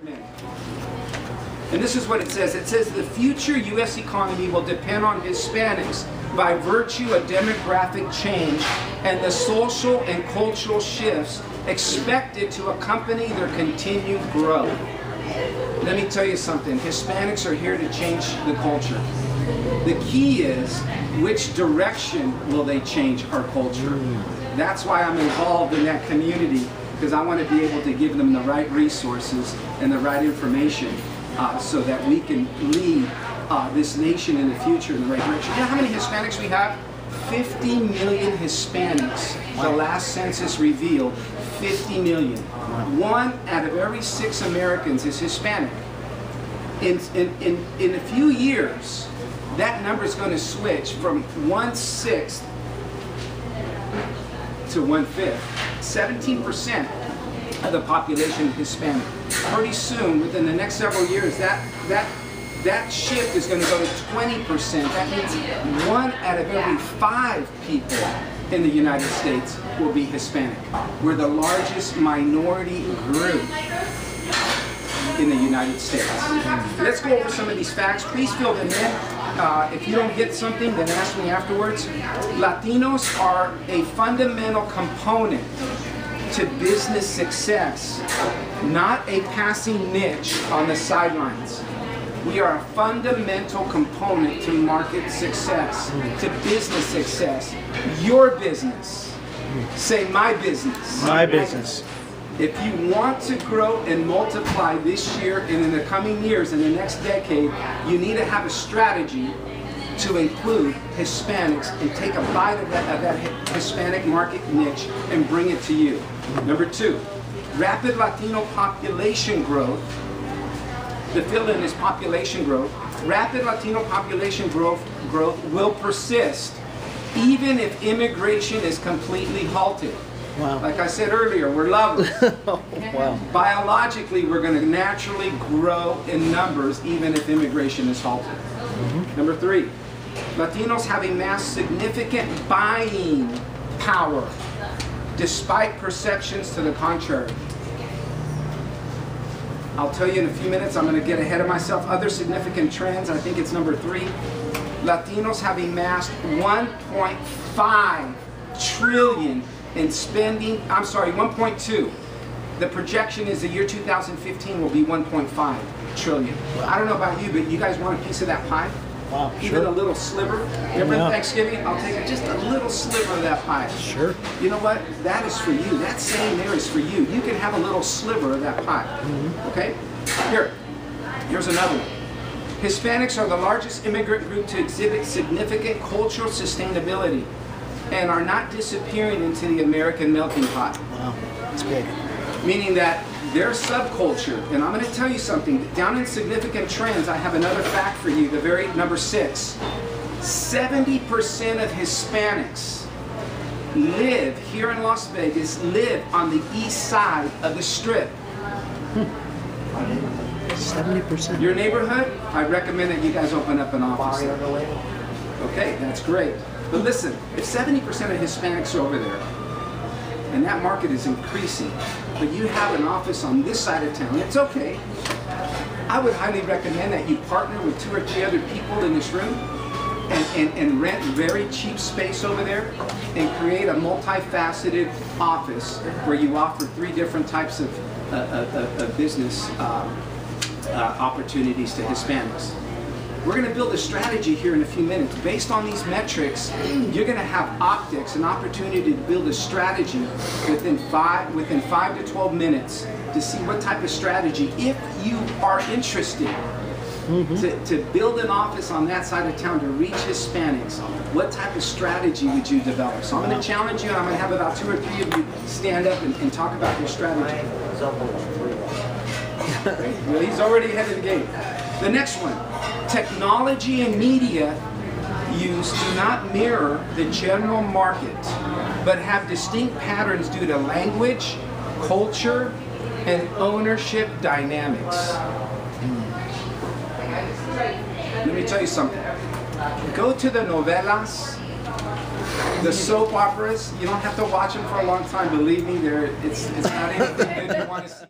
And this is what it says. It says the future U.S. economy will depend on Hispanics by virtue of demographic change and the social and cultural shifts expected to accompany their continued growth. Let me tell you something. Hispanics are here to change the culture. The key is, which direction will they change our culture? That's why I'm involved in that community, because I want to be able to give them the right resources and the right information so that we can lead this nation in the future in the right direction. You know how many Hispanics we have? 50 million Hispanics. The last census revealed 50 million. 1 out of every 6 Americans is Hispanic. In a few years, that number is going to switch from 1/6 to 1/5. 17% of the population is Hispanic. Pretty soon, within the next several years, that shift is going to go to 20%. That means 1 out of every 5 people in the United States will be Hispanic. We're the largest minority group in the United States. Let's go over some of these facts. Please fill them in. If you don't get something, then ask me afterwards. Latinos are a fundamental component to business success, not a passing niche on the sidelines. We are a fundamental component to market success, to business success. Your business. Say my business. My business. If you want to grow and multiply this year and in the coming years, in the next decade, you need to have a strategy to include Hispanics and take a bite of that Hispanic market niche and bring it to you. Number 2, rapid Latino population growth. The fill-in is population growth. Rapid Latino population growth will persist even if immigration is completely halted. Wow. Like I said earlier, we're lovers. Wow. Biologically, we're going to naturally grow in numbers even if immigration is halted. Number 3, Latinos have amassed significant buying power despite perceptions to the contrary. I'll tell you in a few minutes. I'm going to get ahead of myself. Other significant trends, I think it's number 3. Latinos have amassed 1.5 trillion in spending. I'm sorry, 1.2. The projection is the year 2015 will be 1.5 trillion. Wow. I don't know about you, but you guys want a piece of that pie? Wow, Even sure. a little sliver? Remember Thanksgiving? I'll take just a little sliver of that pie. Sure. You know what? That is for you. That saying there is for you. You can have a little sliver of that pie. Okay? Here's another one. Hispanics are the largest immigrant group to exhibit significant cultural sustainability and are not disappearing into the American melting pot. Wow, that's big. Meaning that their subculture, and I'm going to tell you something, down in significant trends, I have another fact for you, the very number 6. 70% of Hispanics live here in Las Vegas, live on the east side of the Strip. 70%. Your neighborhood, I recommend that you guys open up an office there. Okay, that's great. But listen, if 70% of Hispanics are over there, and that market is increasing, but you have an office on this side of town, it's okay. I would highly recommend that you partner with 2 or 3 other people in this room and rent very cheap space over there and create a multifaceted office where you offer 3 different types of business opportunities to Hispanics. We're going to build a strategy here in a few minutes. Based on these metrics, you're going to have optics, an opportunity to build a strategy within 5 to 12 minutes to see what type of strategy, if you are interested to build an office on that side of town to reach Hispanics, what type of strategy would you develop? So I'm going to challenge you, and I'm going to have about 2 or 3 of you stand up and talk about your strategy. Well, he's already ahead of the game. The next one. Technology and media use do not mirror the general market, but have distinct patterns due to language, culture, and ownership dynamics. Let me tell you something. Go to the novelas, the soap operas. You don't have to watch them for a long time. Believe me, it's not anything good you want to see.